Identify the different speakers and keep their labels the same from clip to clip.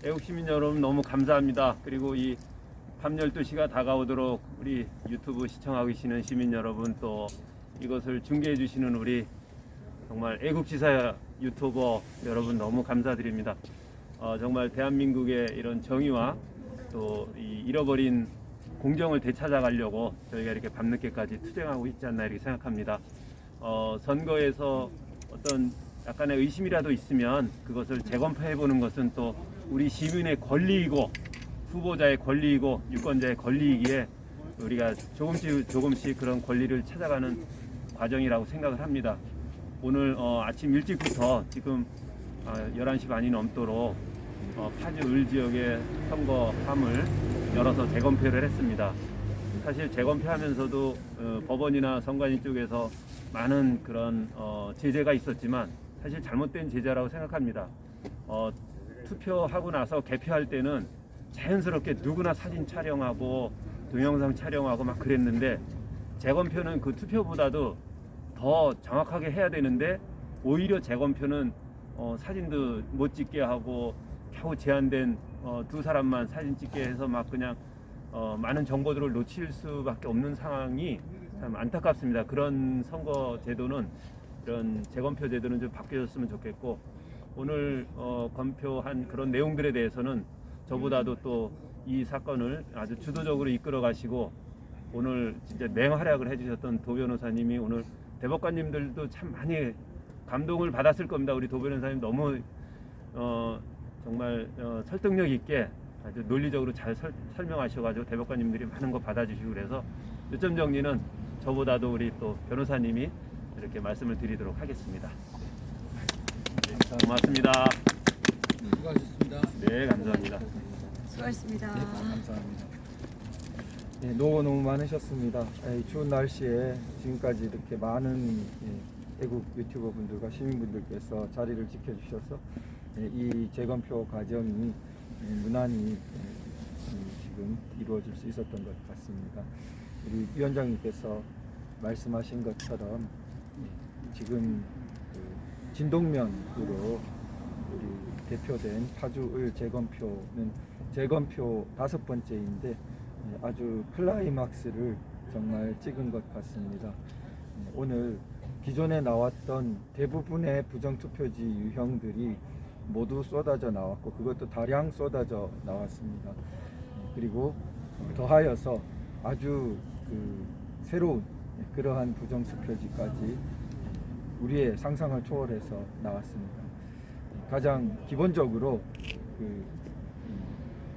Speaker 1: 애국 시민 여러분 너무 감사합니다. 그리고 이 밤 12시가 다가오도록 우리 유튜브 시청하고 계시는 시민 여러분, 또 이것을 중계해 주시는 우리 정말 애국지사 유튜버 여러분 너무 감사드립니다. 정말 대한민국의 이런 정의와 또 이 잃어버린 공정을 되찾아가려고 저희가 이렇게 밤늦게까지 투쟁하고 있지 않나 이렇게 생각합니다. 선거에서 어떤 약간의 의심이라도 있으면 그것을 재검토해보는 것은 또 우리 시민의 권리이고 후보자의 권리이고 유권자의 권리이기에 우리가 조금씩 그런 권리를 찾아가는 과정이라고 생각을 합니다. 오늘 아침 일찍부터 지금 11시 반이 넘도록 파주 을 지역의 선거함을 열어서 재검표를 했습니다. 사실 재검표하면서도 법원이나 선관위 쪽에서 많은 그런 제재가 있었지만 사실 잘못된 제재라고 생각합니다. 투표하고 나서 개표할 때는 자연스럽게 누구나 사진 촬영하고 동영상 촬영하고 막 그랬는데, 재검표는 그 투표보다도 더 정확하게 해야 되는데 오히려 재검표는 사진도 못 찍게 하고 겨우 제한된 두 사람만 사진 찍게 해서 막 그냥 많은 정보들을 놓칠 수밖에 없는 상황이 참 안타깝습니다. 그런 선거 제도는, 이런 재검표 제도는 좀 바뀌어졌으면 좋겠고, 오늘 검표한 그런 내용들에 대해서는 저보다도 또 이 사건을 아주 주도적으로 이끌어 가시고 오늘 진짜 맹활약을 해주셨던 도 변호사님이, 오늘 대법관님들도 참 많이 감동을 받았을 겁니다. 우리 도 변호사님 너무 정말 설득력 있게 아주 논리적으로 잘 설명하셔가지고 대법관님들이 많은 거 받아주시고, 그래서 요점 정리는 저보다도 우리 또 변호사님이 이렇게 말씀을 드리도록 하겠습니다. 네, 고맙습니다.
Speaker 2: 수고하셨습니다.
Speaker 1: 네, 감사합니다.
Speaker 3: 수고하셨습니다.
Speaker 2: 네, 감사합니다.
Speaker 4: 네, 너무 많으셨습니다. 추운 날씨에 지금까지 이렇게 많은 애국 유튜버 분들과 시민분들께서 자리를 지켜주셔서 이 재검표 과정이 무난히 지금 이루어질 수 있었던 것 같습니다. 우리 위원장님께서 말씀하신 것처럼 지금 진동면으로 우리 대표된 파주을 재검표는 재검표 5번째인데 아주 클라이막스를 정말 찍은 것 같습니다. 오늘 기존에 나왔던 대부분의 부정투표지 유형들이 모두 쏟아져 나왔고, 그것도 다량 쏟아져 나왔습니다. 그리고 더하여서 아주 새로운 그러한 부정투표지까지 우리의 상상을 초월해서 나왔습니다. 가장 기본적으로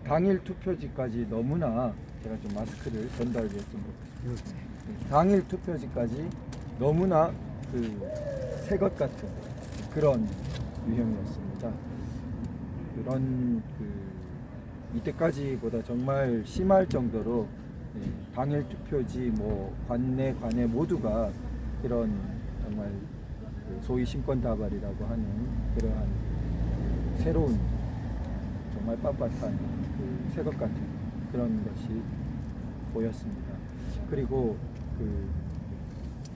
Speaker 4: 당일 투표지까지 너무나, 제가 좀 마스크를 전달했으면 좋겠습니다. 당일 투표지까지 너무나 새것 같은 그런 유형이었습니다. 그런 이때까지보다 정말 심할 정도로 당일 투표지 관내 모두가 그런 정말 소위 심권 다발이라고 하는 그러한 새로운 정말 빳빳한 새것 같은 그런 것이 보였습니다. 그리고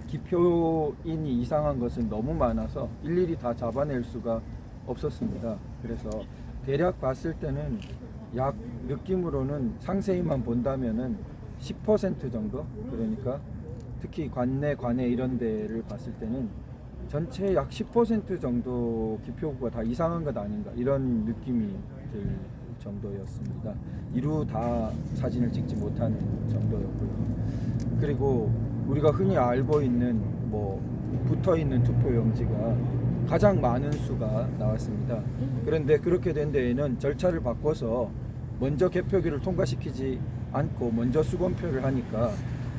Speaker 4: 기표인이 이상한 것은 너무 많아서 일일이 다 잡아낼 수가 없었습니다. 그래서 대략 봤을 때는 약 느낌으로는 상세히만 본다면은 10% 정도, 그러니까 특히 관내 이런 데를 봤을 때는 전체 약 10% 정도 기표구가 다 이상한 것 아닌가, 이런 느낌이 들 정도였습니다. 이루 다 사진을 찍지 못하는 정도였고요. 그리고 우리가 흔히 알고 있는 붙어있는 투표용지가 가장 많은 수가 나왔습니다. 그런데 그렇게 된 데에는 절차를 바꿔서 먼저 개표기를 통과시키지 않고 먼저 수검표를 하니까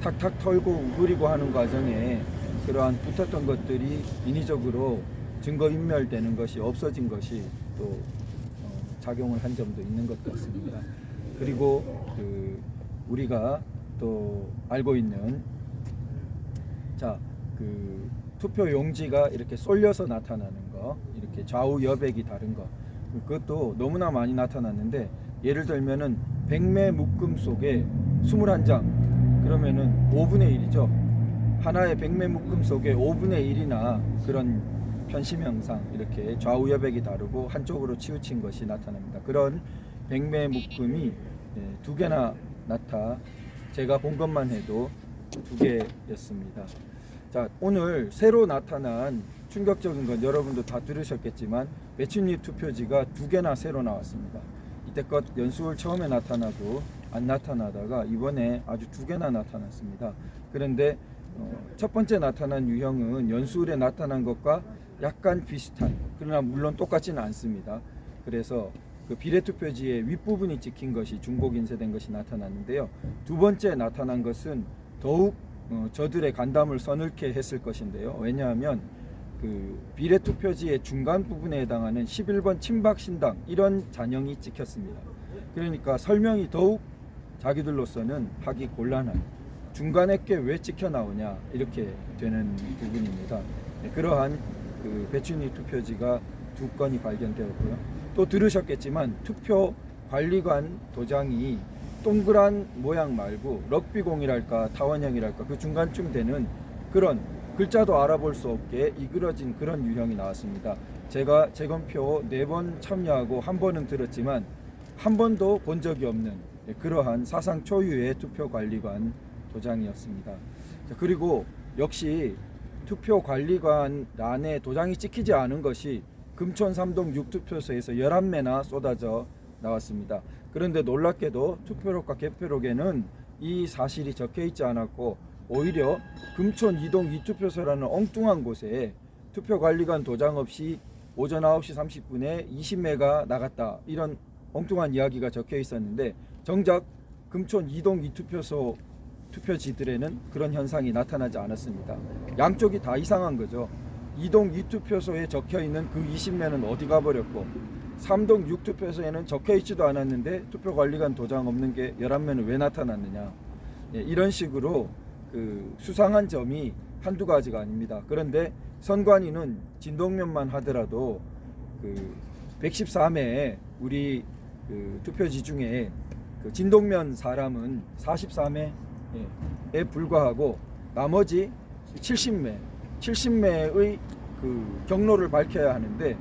Speaker 4: 탁탁 털고 우그리고 하는 과정에 그러한 붙었던 것들이 인위적으로 증거인멸되는 것이, 없어진 것이 또 작용을 한 점도 있는 것 같습니다. 그리고 우리가 또 알고 있는 투표 용지가 이렇게 쏠려서 나타나는 거, 이렇게 좌우 여백이 다른 거, 그것도 너무나 많이 나타났는데, 예를 들면은 100매 묶음 속에 21장, 그러면은 5분의 1이죠. 하나의 100매 묶음 속에 5분의 1이나 그런 편심 현상, 이렇게 좌우 여백이 다르고 한쪽으로 치우친 것이 나타납니다. 그런 백매 묶음이 두 개나 제가 본 것만 해도 두 개였습니다. 자, 오늘 새로 나타난 충격적인 건 여러분도 다 들으셨겠지만 매춘잎 투표지가 두 개나 새로 나왔습니다. 이때껏 연수울 처음에 나타나도 안 나타나다가 이번에 아주 두 개나 나타났습니다. 그런데 첫 번째 나타난 유형은 연수울에 나타난 것과 약간 비슷한, 그러나 물론 똑같지는 않습니다. 그래서 그 비례투표지의 윗부분이 찍힌 것이 중복 인쇄된 것이 나타났는데요. 두 번째 나타난 것은 더욱 저들의 간담을 서늘케 했을 것인데요. 왜냐하면 그 비례투표지의 중간 부분에 해당하는 11번 친박신당 이런 잔영이 찍혔습니다. 그러니까 설명이 더욱 자기들로서는 하기 곤란한, 중간에 게 왜 찍혀 나오냐 이렇게 되는 부분입니다. 그러한 그 배춘희 투표지가 두 건이 발견되었고요. 또 들으셨겠지만 투표 관리관 도장이 동그란 모양 말고 럭비공이랄까 타원형이랄까 그 중간쯤 되는 그런 글자도 알아볼 수 없게 이그러진 그런 유형이 나왔습니다. 제가 재검표 4번 참여하고 한 번은 들었지만 한 번도 본 적이 없는 그러한 사상 초유의 투표관리관 도장이었습니다. 그리고 역시 투표관리관 란에 도장이 찍히지 않은 것이 금천 3동 6투표소에서 11매나 쏟아져 나왔습니다. 그런데 놀랍게도 투표록과 개표록에는 이 사실이 적혀 있지 않았고 오히려 금천 2동 2투표소라는 엉뚱한 곳에 투표관리관 도장 없이 오전 9시 30분에 20매가 나갔다, 이런 엉뚱한 이야기가 적혀 있었는데 정작 금천 2동 2투표소 투표지들에는 그런 현상이 나타나지 않았습니다. 양쪽이 다 이상한 거죠. 2동 2투표소에 적혀 있는 그 20매는 어디 가버렸고 3동 6투표소에는 적혀 있지도 않았는데 투표관리관 도장 없는 게 11매는 왜 나타났느냐, 이런 식으로 그 수상한 점이 한두 가지가 아닙니다. 그런데 선관위는 진동면만 하더라도 그 114매 우리 그 투표지 중에 그 진동면 사람은 44매에 불과하고 나머지 70매의 그 경로를 밝혀야 하는데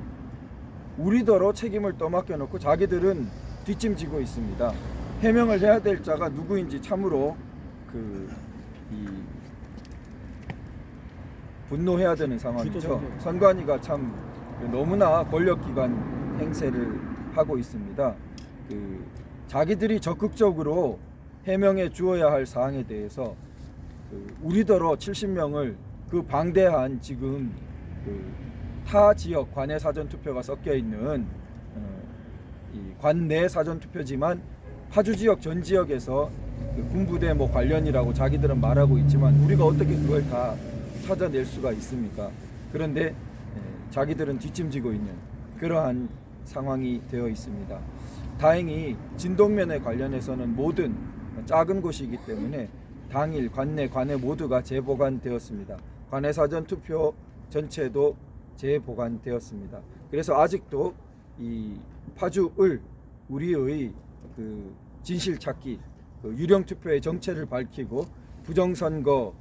Speaker 4: 우리더러 책임을 떠맡겨 놓고 자기들은 뒷짐지고 있습니다. 해명을 해야 될 자가 누구인지 참으로 분노해야 되는 상황이죠. 선관위가 참 너무나 권력기관 행세를 하고 있습니다. 자기들이 적극적으로 해명해 주어야 할 사항에 대해서 우리더러 70명을 그 방대한 지금 타 지역 관내 사전 투표가 섞여 있는 관내 사전 투표지만 파주 지역 전 지역에서 군부대 뭐 관련이라고 자기들은 말하고 있지만 우리가 어떻게 그걸 다 찾아낼 수가 있습니까? 그런데 자기들은 뒷짐지고 있는 그러한 상황이 되어 있습니다. 다행히 진동면에 관련해서는 모든 작은 곳이기 때문에 당일 관내 모두가 재보관되었습니다. 관내 사전 투표 전체도 재보관되었습니다. 그래서 아직도 이 파주을 우리의 그 진실 찾기, 그 유령 투표의 정체를 밝히고 부정선거의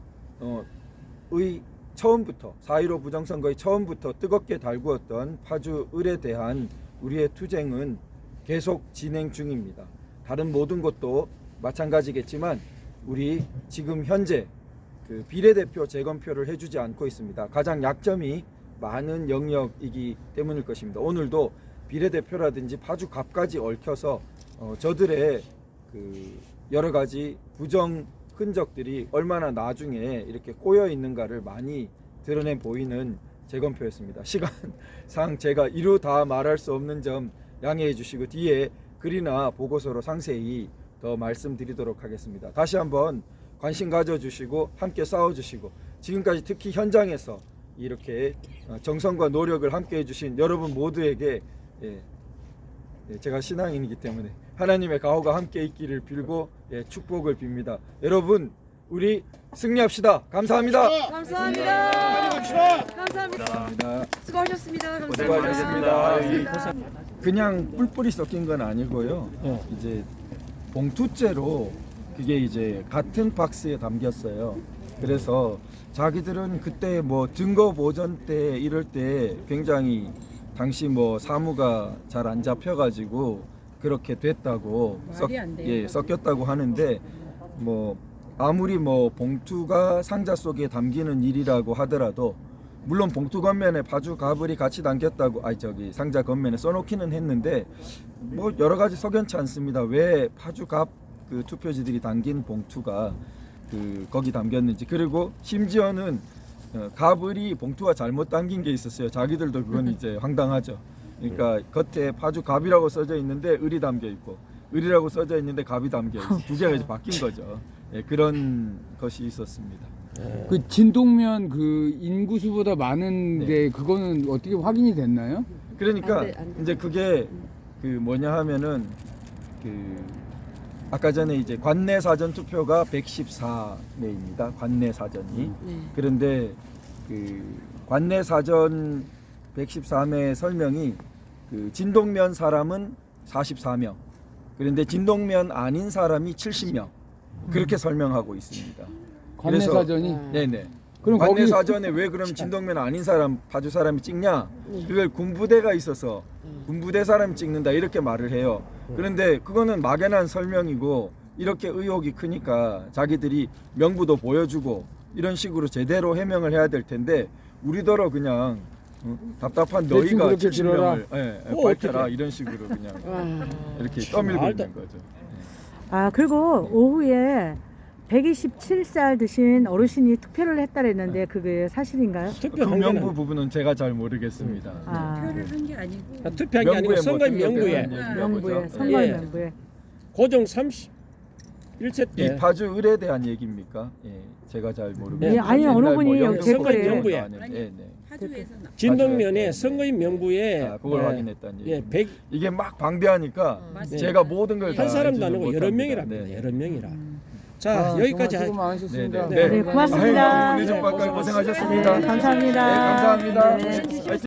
Speaker 4: 처음부터 4.15 부정선거의 처음부터 뜨겁게 달구었던 파주을에 대한 우리의 투쟁은 계속 진행 중입니다. 다른 모든 곳도 마찬가지겠지만 우리 지금 현재 그 비례대표 재검표를 해주지 않고 있습니다. 가장 약점이 많은 영역이기 때문일 것입니다. 오늘도 비례대표라든지 파주갑까지 얽혀서 저들의 그 여러 가지 부정 흔적들이 얼마나 나중에 이렇게 꼬여 있는가를 많이 드러내 보이는 재검표였습니다. 시간상 제가 이루 다 말할 수 없는 점 양해해 주시고 뒤에 글이나 보고서로 상세히 더 말씀드리도록 하겠습니다. 다시 한번 관심 가져주시고 함께 싸워주시고 지금까지 특히 현장에서 이렇게 정성과 노력을 함께 해주신 여러분 모두에게 제가 신앙인이기 때문에 하나님의 가호가 함께 있기를 빌고 축복을 빕니다. 여러분 우리 승리합시다. 감사합니다.
Speaker 3: 감사합니다. 감사합니다. 수고하셨습니다.
Speaker 1: 수고하셨습니다.
Speaker 4: 그냥 뿔뿔이 섞인 건 아니고요. 이제 봉투째로 그게 이제 같은 박스에 담겼어요. 그래서 자기들은 그때 뭐 증거 보전 때 이럴 때 굉장히 당시 뭐 사무가 잘 안 잡혀가지고 그렇게 됐다고
Speaker 3: 말이 안 돼요.
Speaker 4: 예, 섞였다고 하는데 뭐 아무리 뭐 봉투가 상자 속에 담기는 일이라고 하더라도 물론 봉투 겉면에 파주 가불이 같이 담겼다고 상자 겉면에 써놓기는 했는데 뭐 여러 가지 석연치 않습니다. 왜 파주 갑 그 투표지들이 담긴 봉투가 거기 담겼는지. 그리고 심지어는 가불이 봉투가 잘못 담긴 게 있었어요. 자기들도 그건 이제 황당하죠. 그러니까 겉에 파주 갑이라고 써져 있는데 을이 담겨 있고 을이라고 써져 있는데 갑이 담겨 있고 두 개가 이제 바뀐 거죠. 예, 그런 것이 있었습니다.
Speaker 5: 그 진동면 그 인구수보다 많은데
Speaker 4: 네.
Speaker 5: 그거는 어떻게 확인이 됐나요?
Speaker 4: 그러니까
Speaker 3: 안 돼.
Speaker 4: 이제 그게 그 뭐냐 하면은 그 아까 전에 이제 관내 사전 투표가 114매입니다. 관내 사전이.
Speaker 3: 네.
Speaker 4: 그런데 그 관내 사전 114매 설명이 그 진동면 사람은 44명. 그런데 진동면 아닌 사람이 70명. 그렇게 설명하고 있습니다.
Speaker 5: 관내
Speaker 4: 그래서-
Speaker 5: 사전이.
Speaker 4: 네네.
Speaker 5: 그럼
Speaker 4: 관내
Speaker 5: 거기
Speaker 4: 사전에 왜 그럼 진동면 아닌 사람 파주 사람이 찍냐? 그걸 군부대가 있어서 군부대 사람이 찍는다 이렇게 말을 해요. 그런데 그거는 막연한 설명이고 이렇게 의혹이 크니까 자기들이 명부도 보여주고 이런 식으로 제대로 해명을 해야 될 텐데 우리더러 그냥 답답한
Speaker 5: 대충
Speaker 4: 너희가
Speaker 5: 그렇게 들어라.
Speaker 4: 70명을 밝혀라 이런 식으로 그냥 이렇게 떠밀고 있는 거죠.
Speaker 6: 아, 그리고 오후에 127살 드신 어르신이 투표를 했다 그랬는데 그게 사실인가요?
Speaker 4: 그
Speaker 7: 투표한
Speaker 4: 명부
Speaker 7: 거는
Speaker 4: 부분은 제가 잘 모르겠습니다.
Speaker 6: 아,
Speaker 3: 표를 한 게 아니고
Speaker 7: 투표한 게 아니고
Speaker 4: 명부에 뭐
Speaker 7: 선거인 명부에
Speaker 4: 등록된
Speaker 6: 명부에,
Speaker 4: 거죠.
Speaker 6: 선거
Speaker 7: 예.
Speaker 6: 명부에.
Speaker 7: 고정 31세
Speaker 4: 이
Speaker 7: 때
Speaker 4: 파주 을에 대한 얘기입니까? 예, 제가 잘 모르겠습니다.
Speaker 6: 예, 아니, 어느
Speaker 4: 옛날
Speaker 6: 분이
Speaker 4: 영국
Speaker 6: 댓글에
Speaker 4: 선거인명부에
Speaker 7: 아니,
Speaker 4: 네, 네.
Speaker 3: 파주에서 나.
Speaker 7: 진동면에 선거인 명부에
Speaker 4: 아, 그걸
Speaker 7: 예,
Speaker 4: 확인했다는 얘기.
Speaker 7: 예, 100,
Speaker 4: 이게 막 방대하니까
Speaker 3: 맞습니다.
Speaker 4: 제가 모든 걸 다
Speaker 7: 한 사람도
Speaker 4: 알지는
Speaker 7: 아니고 여러
Speaker 4: 못합니다.
Speaker 7: 명이랍니다.
Speaker 4: 네.
Speaker 7: 여러 명이라.
Speaker 6: 음.
Speaker 7: 자,
Speaker 5: 아,
Speaker 7: 여기까지
Speaker 5: 정말 수고 많으셨습니다.
Speaker 4: 네, 네.
Speaker 6: 네, 고맙습니다.
Speaker 4: 아유, 늦은 밤까지 고생하셨습니다.
Speaker 6: 네, 감사합니다.
Speaker 4: 네, 감사합니다.
Speaker 6: 네.
Speaker 4: 하여튼